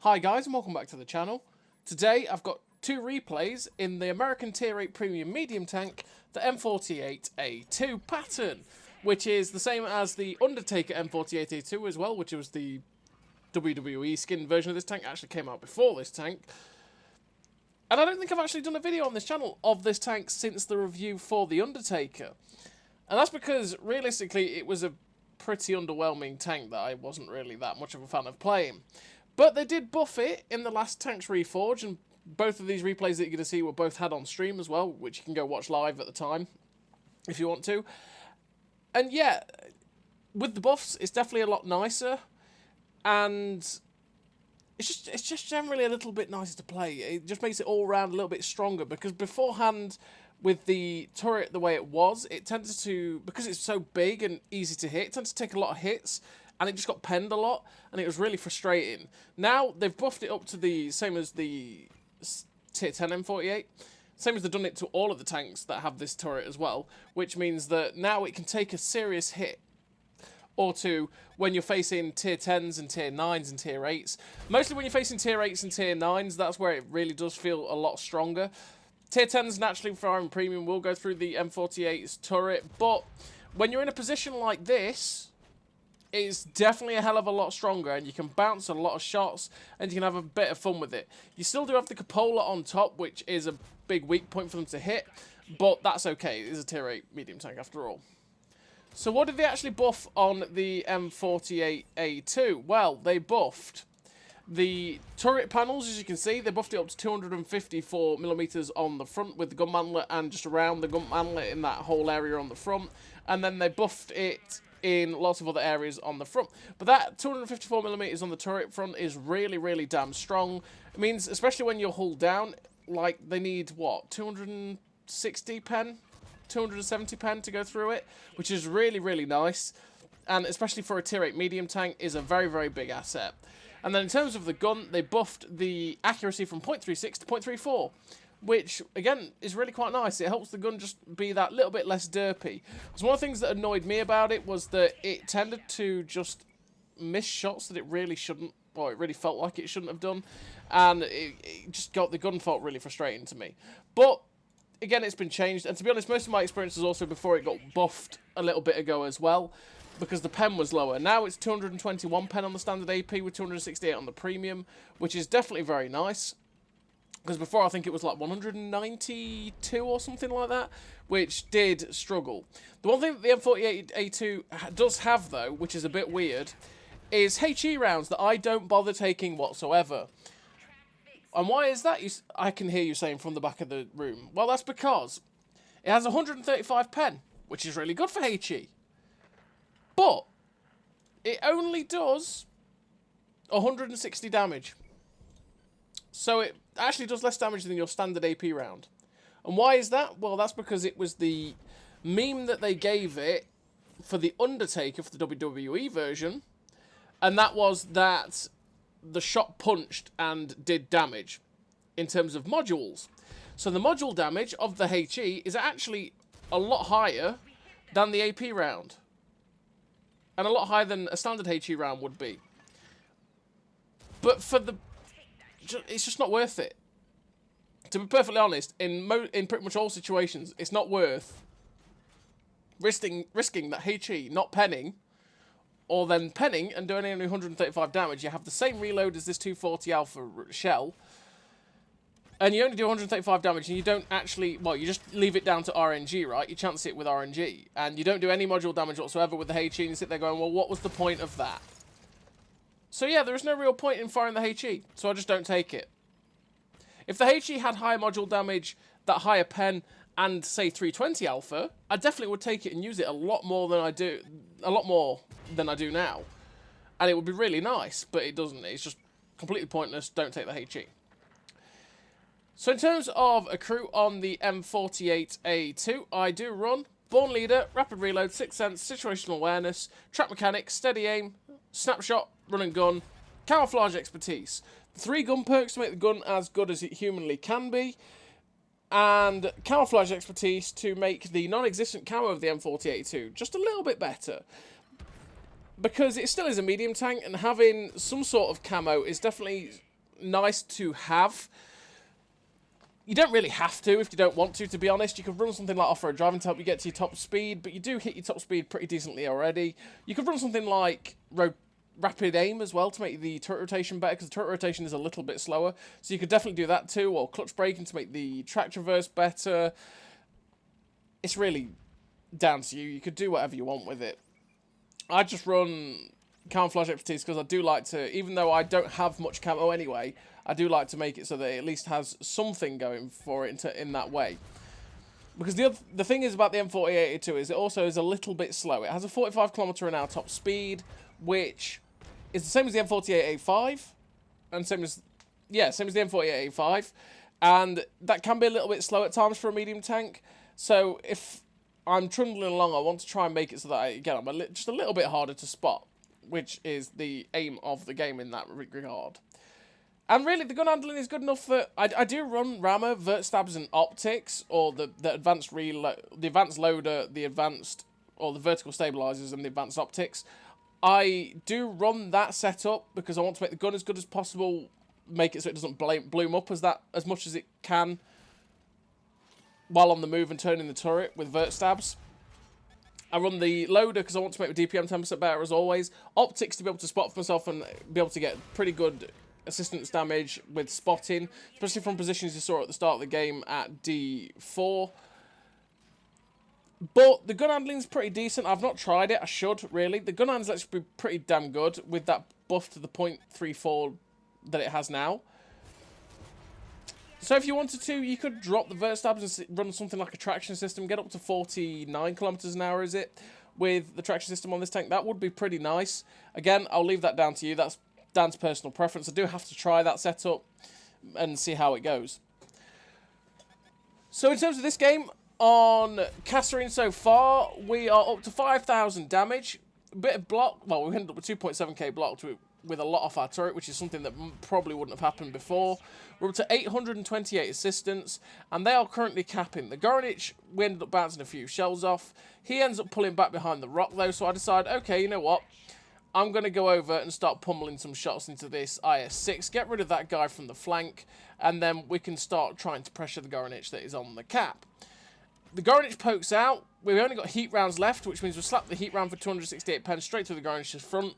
Hi guys and welcome back to the channel. Today I've got two replays in the American Tier 8 Premium Medium Tank, the M48A2 pattern, which is the same as the Undertaker M48A2 as well, which was the WWE skin version of this tank. It actually came out before this tank. And I don't think I've actually done a video on this channel of this tank since the review for the Undertaker. And that's because realistically it was a pretty underwhelming tank that I wasn't really that much of a fan of playing. But they did buff it in the last Tanks Reforged, and both of these replays that you're going to see were both had on stream as well, which you can go watch live at the time, if you want to. And yeah, with the buffs, it's definitely a lot nicer, and it's just generally a little bit nicer to play. It just makes it all round a little bit stronger, because beforehand, with the turret the way it was, it tended to, because it's so big and easy to hit, it tends to take a lot of hits, and it just got penned a lot, and it was really frustrating. Now, they've buffed it up to the same as the Tier 10 M48, same as they've done it to all of the tanks that have this turret as well, which means that now it can take a serious hit or two when you're facing Tier 10s and Tier 9s and Tier 8s. Mostly when you're facing Tier 8s and Tier 9s, that's where it really does feel a lot stronger. Tier 10s naturally for Iron Premium will go through the M48's turret, but when you're in a position like this, it's definitely a hell of a lot stronger, and you can bounce a lot of shots, and you can have a bit of fun with it. You still do have the cupola on top, which is a big weak point for them to hit, but that's okay. It is a Tier 8 medium tank after all. So what did they actually buff on the M48A2? Well, they buffed the turret panels, as you can see. They buffed it up to 254mm on the front with the gun mantlet and just around the gun mantlet in that whole area on the front. And then they buffed it in lots of other areas on the front. But that 254mm on the turret front is really, really damn strong. It means, especially when you're hull down, like they need, what, 260 pen? 270 pen to go through it, which is really, really nice. And especially for a Tier 8 medium tank is a very, very big asset. And then in terms of the gun, they buffed the accuracy from 0.36 to 0.34. Which, again, is really quite nice. It helps the gun just be that little bit less derpy. Because one of the things that annoyed me about it was that it tended to just miss shots that it really shouldn't, or it really felt like it shouldn't have done. And it just got, the gun felt really frustrating to me. But, again, it's been changed. And to be honest, most of my experience was also before it got buffed a little bit ago as well, because the pen was lower. Now it's 221 pen on the standard AP with 268 on the premium, which is definitely very nice. Because before I think it was like 192 or something like that, which did struggle. The one thing that the M48A2 does have, though, which is a bit weird, is HE rounds that I don't bother taking whatsoever. And why is that? I can hear you saying from the back of the room. Well, that's because it has 135 pen, which is really good for HE. But it only does 160 damage. So it actually does less damage than your standard AP round. And why is that? Well, that's because it was the meme that they gave it for the Undertaker, for the WWE version. And that was that the shot punched and did damage in terms of modules. So the module damage of the HE is actually a lot higher than the AP round. And a lot higher than a standard HE round would be. But for the... it's just not worth it. To be perfectly honest, in pretty much all situations, it's not worth risking that HE not penning, or then penning and doing only 135 damage. You have the same reload as this 240 Alpha shell, and you only do 135 damage, and you don't actually, well, you just leave it down to RNG, right? You chance it with RNG, and you don't do any module damage whatsoever with the HE, and you sit there going, well, what was the point of that? So yeah, there is no real point in firing the HE, so I just don't take it. If the HE had higher module damage, that higher pen, and say 320 Alpha, I definitely would take it and use it a lot more than I do now. And it would be really nice, but it doesn't. It's just completely pointless. Don't take the HE. So in terms of a crew on the M48A2, I do run Born Leader, Rapid Reload, Sixth Sense, Situational Awareness, Trap Mechanics, Steady Aim, Snapshot, Run and Gun, Camouflage Expertise. 3 gun perks to make the gun as good as it humanly can be, and Camouflage Expertise to make the non-existent camo of the M48A2 just a little bit better. because it still is a medium tank, and having some sort of camo is definitely nice to have. You don't really have to if you don't want to be honest. You could run something like off-road driving to help you get to your top speed, but you do hit your top speed pretty decently already. You could run something like rapid aim as well to make the turret rotation better, because the turret rotation is a little bit slower. So you could definitely do that too, or clutch braking to make the track traverse better. It's really down to you. You could do whatever you want with it. I just run camouflage expertise because I do like to, even though I don't have much camo anyway, I do like to make it so that it at least has something going for it in that way. Because the thing is about the M48A2 is it also is a little bit slow. It has a 45 km/h top speed, which is the same as the M48A5, and same as the M48A5, and that can be a little bit slow at times for a medium tank. So if I'm trundling along, I want to try and make it so that I'm just a little bit harder to spot, which is the aim of the game in that regard. And really, the gun handling is good enough that I do run rammer, vert stabs, and optics, or the advanced reload, the advanced loader, the advanced, or the vertical stabilizers, and the advanced optics. I do run that setup because I want to make the gun as good as possible, make it so it doesn't bloom up as much as it can while on the move and turning the turret with vert stabs. I run the loader because I want to make the DPM 10% better as always. Optics to be able to spot for myself and be able to get pretty good assistance damage with spotting, especially from positions you saw at the start of the game at D4. But the gun handling is pretty decent. I've not tried it. I should, really. The gun handling is actually pretty damn good with that buff to the .34 that it has now. So if you wanted to, you could drop the vert stabs and run something like a traction system, get up to 49 km/h, is it, with the traction system on this tank. That would be pretty nice. Again, I'll leave that down to you. That's Dan's personal preference. I do have to try that setup and see how it goes. So in terms of this game, on Kasserine so far, we are up to 5,000 damage. A bit of block. Well, we ended up with 2.7k blocked with a lot off our turret, which is something that probably wouldn't have happened before. We're up to 828 assistance, and they are currently capping. The Gornich, we ended up bouncing a few shells off. He ends up pulling back behind the rock, though, so I decide, okay, you know what? I'm going to go over and start pummeling some shots into this IS-6, get rid of that guy from the flank, and then we can start trying to pressure the Gornich that is on the cap. The Gornich pokes out. We've only got heat rounds left, which means we'll slap the heat round for 268 pence straight through the Gornich's front.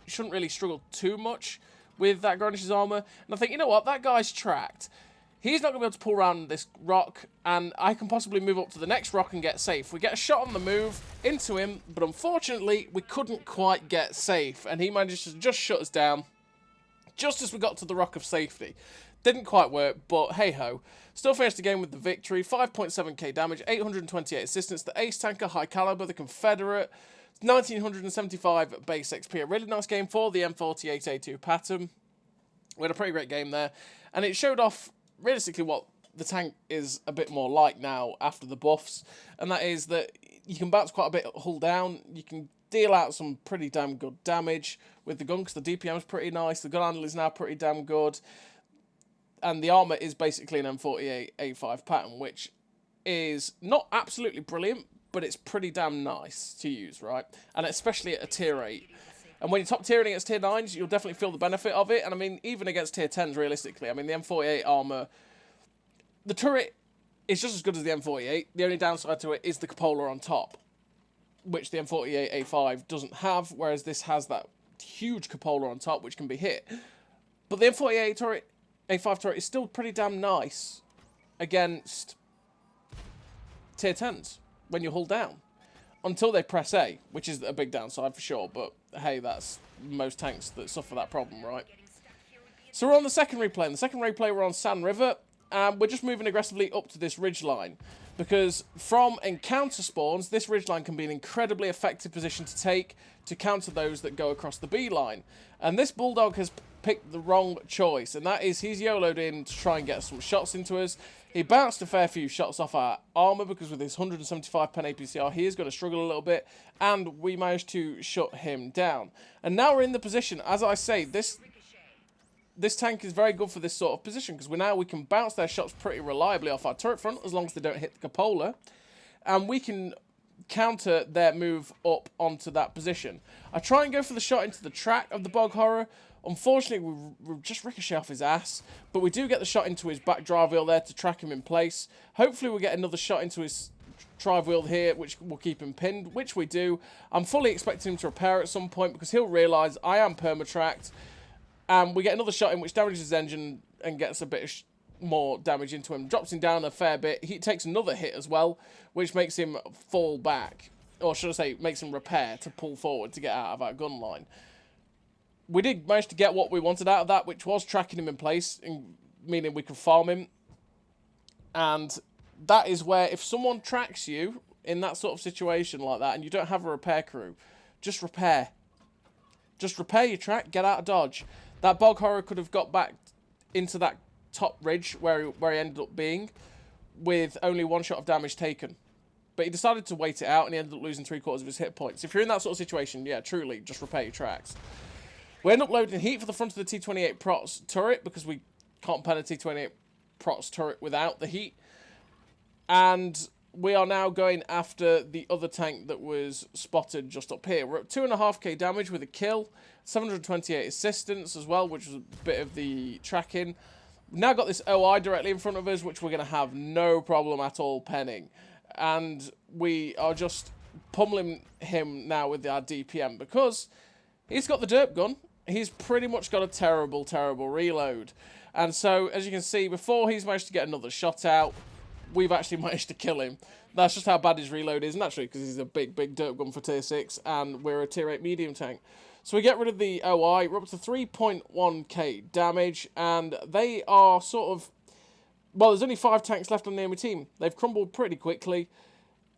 Shouldn't really struggle too much with that Gornich's armour. And I think, you know what, that guy's tracked. He's not going to be able to pull around this rock, and I can possibly move up to the next rock and get safe. We get a shot on the move into him, but unfortunately, we couldn't quite get safe, and he managed to just shut us down just as we got to the rock of safety. Didn't quite work, but hey-ho. Still finished the game with the victory. 5.7k damage, 828 assistance, the ace tanker, high caliber, the Confederate, 1975 base XP. A really nice game for the M48A2 pattern. We had a pretty great game there, and it showed off realistically what the tank is a bit more like now after the buffs, and that is that you can bounce quite a bit hull down, you can deal out some pretty damn good damage with the gun because the DPM is pretty nice, the gun handle is now pretty damn good, and the armour is basically an M48A5 pattern, which is not absolutely brilliant, but it's pretty damn nice to use, right? And especially at a tier 8. And when you're top tiering against tier 9s, you'll definitely feel the benefit of it. And I mean, even against tier 10s, realistically, I mean, the M48 armour, the turret is just as good as the M48. The only downside to it is the cupola on top, which the M48A5 doesn't have, whereas this has that huge cupola on top, which can be hit. But the M48 A5 turret is still pretty damn nice against tier 10s when you hull down. Until they press A, which is a big downside for sure, but hey, that's most tanks that suffer that problem, right? So we're on the secondary plane. The secondary plane, we're on Sand River, and we're just moving aggressively up to this ridgeline, because from encounter spawns, this ridgeline can be an incredibly effective position to take to counter those that go across the B line. And this Bulldog has picked the wrong choice, and that is he's YOLO'd in to try and get some shots into us. He bounced a fair few shots off our armour because with his 175 pen APCR, he is going to struggle a little bit, and we managed to shut him down. And now we're in the position, as I say, this tank is very good for this sort of position because we can bounce their shots pretty reliably off our turret front as long as they don't hit the cupola, and we can counter their move up onto that position. I try and go for the shot into the track of the Bog Horror, Unfortunately, we just ricochet off his ass, but we do get the shot into his back drive wheel there to track him in place. Hopefully we'll get another shot into his drive wheel here, which will keep him pinned, which we do. I'm fully expecting him to repair at some point because he'll realise I am perma-tracked. And we get another shot in which damages his engine and gets a bit of more damage into him. Drops him down a fair bit. He takes another hit as well, which makes him fall back. Or should I say, makes him repair to pull forward to get out of our gun line. We did manage to get what we wanted out of that, which was tracking him in place, meaning we could farm him. And that is where, if someone tracks you in that sort of situation like that, and you don't have a repair crew, just repair. Just repair your track, get out of dodge. That bog horror could have got back into that top ridge where he ended up being with only one shot of damage taken. But he decided to wait it out, and he ended up losing 3/4 of his hit points. If you're in that sort of situation, yeah, truly, just repair your tracks. We end up loading heat for the front of the T28 Prots turret, because we can't pen a T28 Prots turret without the heat. And we are now going after the other tank that was spotted just up here. We're at 2.5k damage with a kill, 728 assistance as well, which was a bit of the tracking. We've now got this OI directly in front of us, which we're going to have no problem at all penning. And we are just pummeling him now with our DPM because he's got the derp gun. He's pretty much got a terrible, terrible reload. And so, as you can see, before he's managed to get another shot out, we've actually managed to kill him. That's just how bad his reload is, naturally, because he's a big, big derp gun for tier 6, and we're a tier 8 medium tank. So we get rid of the OI, we're up to 3.1k damage, and they are sort of... Well, there's only 5 tanks left on the enemy team. They've crumbled pretty quickly,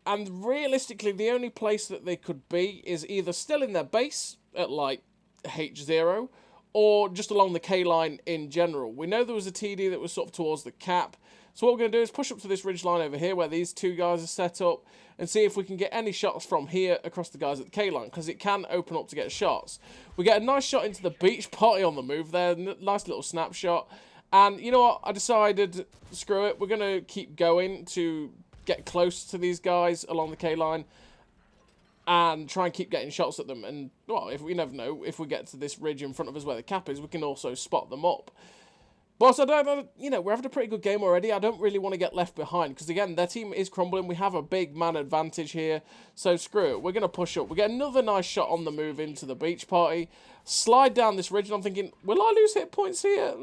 and realistically, the only place that they could be is either still in their base at, like, H0, or just along the K line in general. We know there was a TD that was sort of towards the cap, so what we're going to do is push up to this ridge line over here where these two guys are set up and see if we can get any shots from here across the guys at the K line, because it can open up to get shots. We get a nice shot into the beach party on the move there, nice little snapshot, and you know what, I decided, screw it, we're going to keep going to get close to these guys along the K line and try and keep getting shots at them. And, well, if we never know, if we get to this ridge in front of us where the cap is, we can also spot them up. But you know, we're having a pretty good game already. I don't really want to get left behind, because, again, their team is crumbling. We have a big man advantage here, so screw it. We're going to push up. We get another nice shot on the move into the beach party. Slide down this ridge, and I'm thinking, will I lose hit points here?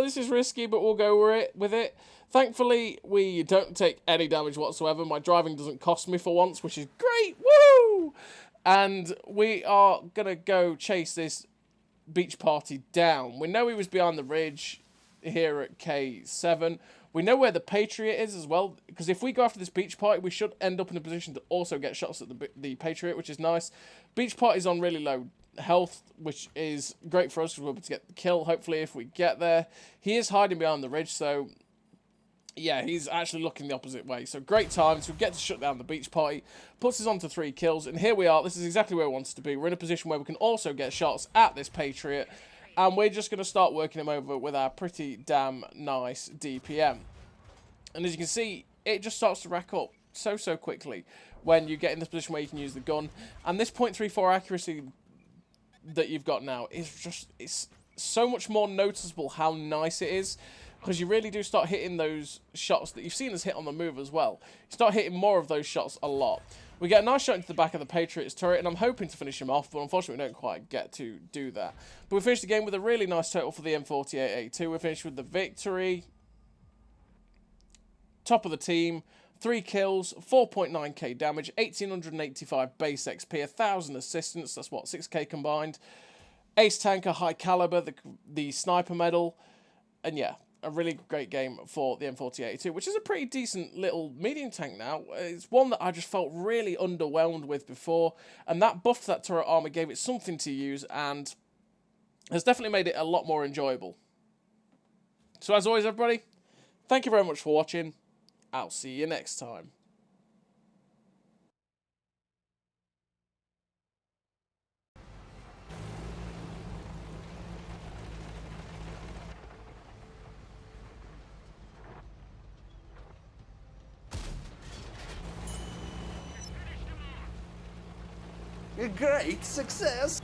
This is risky, but we'll go with it. Thankfully, we don't take any damage whatsoever. My driving doesn't cost me for once, which is great. Woo! And we are going to go chase this beach party down. We know he was behind the ridge here at K7. We know where the Patriot is as well, because if we go after this beach party, we should end up in a position to also get shots at the Patriot, which is nice. Beach party's on really low health, which is great for us because we're able to get the kill, hopefully, if we get there. He is hiding behind the ridge, so yeah, he's actually looking the opposite way. So great times. We get to shut down the beach party. Puts us on to 3 kills. And here we are. This is exactly where we want us to be. We're in a position where we can also get shots at this Patriot. And we're just going to start working him over with our pretty damn nice DPM. And as you can see, it just starts to rack up so quickly when you get in this position where you can use the gun. And this .34 accuracy that you've got now is just... it's so much more noticeable how nice it is. Because you really do start hitting those shots that you've seen us hit on the move as well. You start hitting more of those shots a lot. We get a nice shot into the back of the Patriot's turret, and I'm hoping to finish him off, but unfortunately we don't quite get to do that. But we finished the game with a really nice total for the M48A2. We finished with the victory. Top of the team. 3 kills, 4.9k damage, 1,885 base XP, 1,000 assistance, that's what, 6k combined. Ace tanker, high caliber, the sniper medal, and yeah, a really great game for the M48A2, which is a pretty decent little medium tank now. It's one that I just felt really underwhelmed with before, and that buff to that turret armor gave it something to use, and has definitely made it a lot more enjoyable. So as always, everybody, thank you very much for watching. I'll see you next time. A great success!